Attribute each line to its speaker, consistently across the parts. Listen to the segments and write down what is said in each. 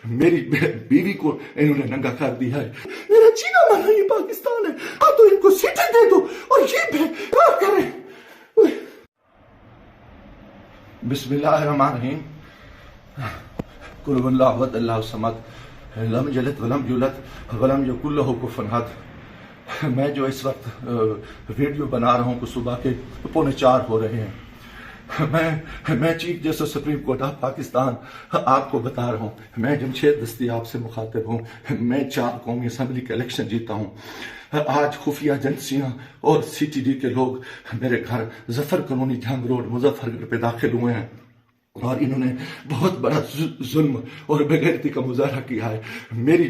Speaker 1: मेरी बीवी को इन्होंने नंगा कर दिया है। मेरा जीना मरना ये पाकिस्तान है, हाँ तो इनको सीटें दे दो और ये बेकार करें। बिस्मिल्लाहिर्रहमानिर्रहीम। कुल हुवल्लाहु अहद अल्लाहु समद लम यलिद वलम यूलद वलम यकुल लहू कुफुवन अहद। मैं जो इस वक्त वीडियो बना रहा हूँ कि सुबह के 3:45 हो रहे हैं। मैं chief justice supreme court of Pakistan आपको बता रहा हूँ, मैं जमशेद दस्ती आपसे मुखातिब हूँ। मैं 4 कौमी असम्बली का इलेक्शन जीता हूँ। आज खुफिया एजेंसियां और CTD के लोग मेरे घर जफर कॉलोनी जंग रोड मुजफ्फरगढ़ पे दाखिल हुए हैं और इन्होंने बहुत बड़ा जुल्म और बेगैरती का मुजाहरा किया है। मेरी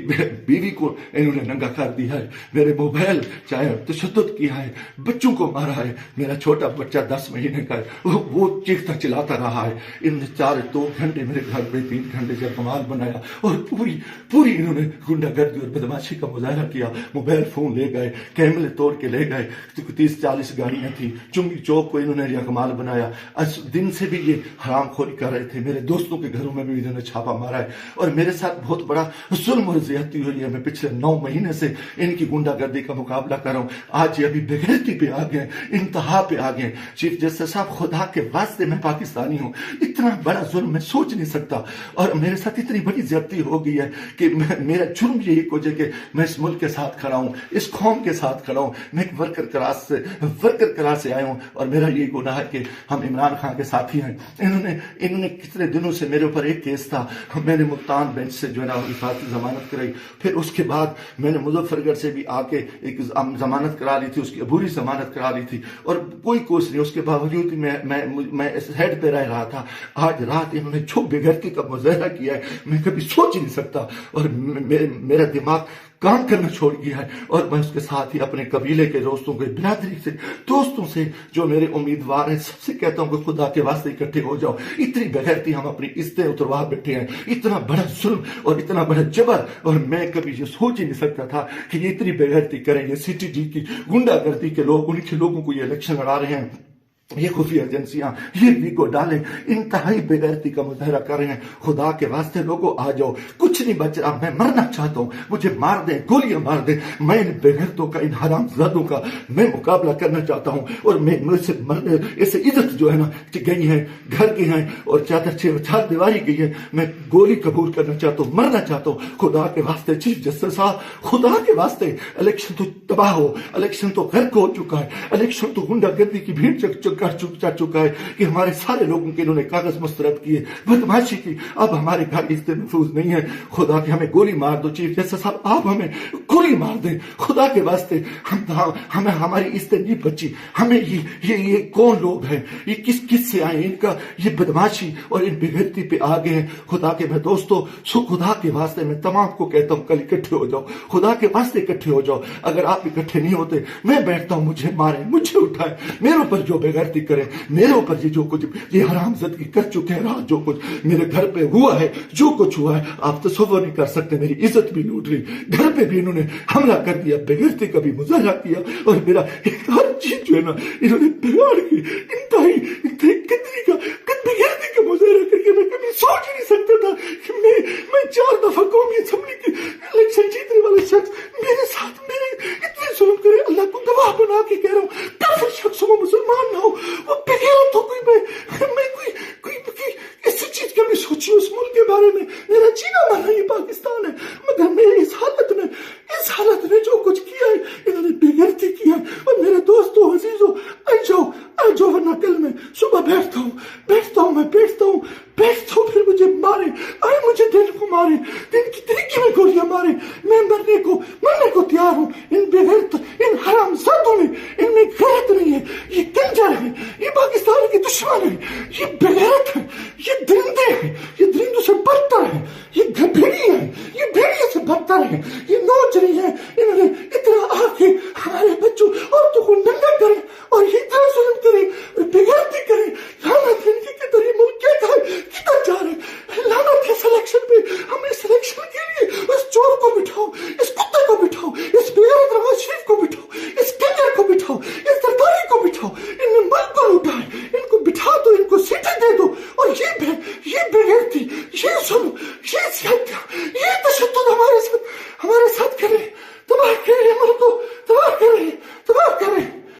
Speaker 1: बीवी को इन्होंने नंगा कर दिया है, मेरे मोबाइल चाहे तशद्दुद किया है, बच्चों को मारा है। मेरा छोटा बच्चा 10 महीने का है, वो चीखता चिल्लाता रहा है। इन्होंने 2 घंटे मेरे घर पे 3 घंटे जब कमाल बनाया और पूरी इन्होंने गुंडागर्दी और बदमाशी का मुजाहरा किया। मोबाइल फोन ले गए, कैमरे तोड़ के ले गए, 30-40 गाड़ियां थी। चुंगी चौक को इन्होंने कमाल बनाया। आज दिन से भी ये हरामखोरी कर रहे थे। मेरे दोस्तों के घरों में भी इन्होंने छापा मारा है और मेरे साथ बहुत बड़ा जुल्म और ज्यादती हुई है। मैं पिछले 9 महीने से इनकी गुंडागर्दी का मुकाबला कर रहा हूं। आज ये अभी बेगैरती पे आ गए, इंतहा पे आ गए। चीफ जस्टिस साहब, खुदा के वास्ते मैं पाकिस्तानी हूं, इतना बड़ा जुल्म मैं सोच नहीं सकता और मेरे साथ इतनी बड़ी ज्यादती हो गई है कि मेरा जुर्म यही कुछ है कि मैं इस मुल्क के साथ खड़ा हूं, इस कौम के साथ खड़ा हूं। मैं एक वर्कर क्लास से आया हूं और मेरा यही गुनाह है कि हम इमरान खान के साथी हैं। इन्होंने कितने दिनों से मेरे ऊपर एक केस था, मैंने मुल्तान बेंच से जो है ना हिफाजती जमानत कराई। फिर उसके बाद मैंने मुजफ्फरगढ़ से भी आके एक जमानत करा ली थी, उसकी अबूरी जमानत करा ली थी और कोई कोशिश नहीं। उसके बावजूद मैं इस हेड पे रह रहा था। आज रात इन्होंने जो बेगैरती का मुजाहरा किया है मैं कभी सोच ही नहीं सकता और मेरा दिमाग काम करना छोड़ गया है। और मैं उसके साथ ही अपने कबीले के दोस्तों के बिरादरी से दोस्तों से जो मेरे उम्मीदवार हैं सबसे कहता हूं कि खुदा के वास्ते इकट्ठे हो जाओ। इतनी बेगैरती हम अपनी इज्जतें उतरवा बैठे हैं, इतना बड़ा जुल्म और इतना बड़ा जबर, और मैं कभी ये सोच ही नहीं सकता था कि ये इतनी बेगैरती करेंगे। CTD की गुंडागर्दी के लोग, उनके लोगों को ये इलेक्शन लड़ा रहे हैं। ये खुफिया एजेंसियां ये वीगो डाले इंतहाई बेगैरती का मुजाहरा कर रहे हैं। खुदा के वास्ते लोगों आ जाओ, कुछ नहीं बच रहा, मैं मरना चाहता हूं, मुझे मार दे, गोलियां मार दे। मैं इन बेगैरतों का, इन हरामजादों का मैं मुकाबला करना चाहता हूं और मैं इससे इज्जत जो है ना गई है, घर की है और चार दीवारी गई है। मैं गोली कबूल करना चाहता हूं, मरना चाहता हूं। खुदा के वास्ते चीफ जस्टिस साहब, खुदा के वास्ते, इलेक्शन तो तबाह हो, इलेक्शन तो गर्क हो चुका है, इलेक्शन तो गुंडागर्दी की भीड़ कर चुका है कि हमारे सारे लोगों के इन्होंने कागज मुस्तरद किए, बदमाशी की। अब हमारे घर इज्जत महफूज नहीं है। खुदा के हमें गोली मार दो चीफ जस्टिस साहब, आप हमें गोली मार दें खुदा के वास्ते। हमें हमारी इज्जत नहीं बची। हमें ये कौन लोग हैं, ये किस से आए, इनका ये बदमाशी और इन बेगैरती पे आ गए हैं। खुदा के मैं दोस्तों, खुदा के वास्ते मैं तमाम को कहता हूँ कल इकट्ठे हो जाओ, खुदा के वास्ते इकट्ठे हो जाओ। अगर आप इकट्ठे नहीं होते मैं बैठता हूँ, मुझे मारे, मुझे उठाए, मेरे ऊपर जो बेगैरती करें, मेरे ऊपर ये जो कुछ ये हरामजादगी कर चुके हैं, रात जो कुछ मेरे घर पे हुआ है, जो कुछ हुआ है आप तसव्वुर नहीं कर सकते। मेरी इज्जत भी लूट ली, घर पे भी इन्होंने हमला कर दिया, बेगैरती का भी मुजाहरा किया और मेरा हर चीज जो है ना इन्होंने बिगाड़ के इंतहाई बेगैरती का मुजाहरा करके मैं कभी सोच ही नहीं सकता था कि मैं 4 दफा कौमी असेंबली की इलेक्शन जीतने वाले शख्स मेरे साथ मेरे इतने जुल्म करे। अल्लाह को गवाह बना के कह रहा हूँ, काफिर शख्स हो, मुसलमान ना हो, वो बेगैरत हो, मैं कोई ऐसी चीज कभी सोची उस मुल्क के बारे में। मेरा जीना मरना ये पाकिस्तान है, मगर मैं इस हालत में जो कुछ किया है, इन्होंने बेगैरती किया है। और मेरे दोस्तों अजीजों, आ जाओ वरना कल मैं सुबह बैठता हूँ, फिर मुझे मारे, मुझे दिल को मारे, दिन की तरीके में गोलियां मारे, मैं मरने को तैयार हूँ। इन बेगैरत, इन हरामजादों में इनमें गैरत नहीं है, ये कंजर है, ये पाकिस्तान के दुश्मन है, ये बेगैरत है, ये दरिंदे हैं, ये दरिंदों से बदतर है, ये भेड़िए हैं, ये भेड़िए से बदतर है, ये नौचरी है। इन्होंने इतना आके हमारे बच्चों औरतों को नंगा करे और ये इतना जुल्म करे, बेगैरती करे। लानत इनके किधर, ये मुल्क किधर जा रहे हैं, लानत है सिलेक्शन पे। हमें सिलेक्शन के लिए इस चोर को बिठाओ, इस कुत्ते को बिठाओ, इस बेगैरत नवाज शरीफ को बिठाओ, इस कंजर को बिठाओ, इस सरकारी को बिठाओ। इनने मुल्क को लूटा है, इनको बिठा दो, इनको सीटें दे दो और ये बेगैरती, ये जुल्म, ये یہ تشدد ہمارے ساتھ کرے تباہ کرے ملک کو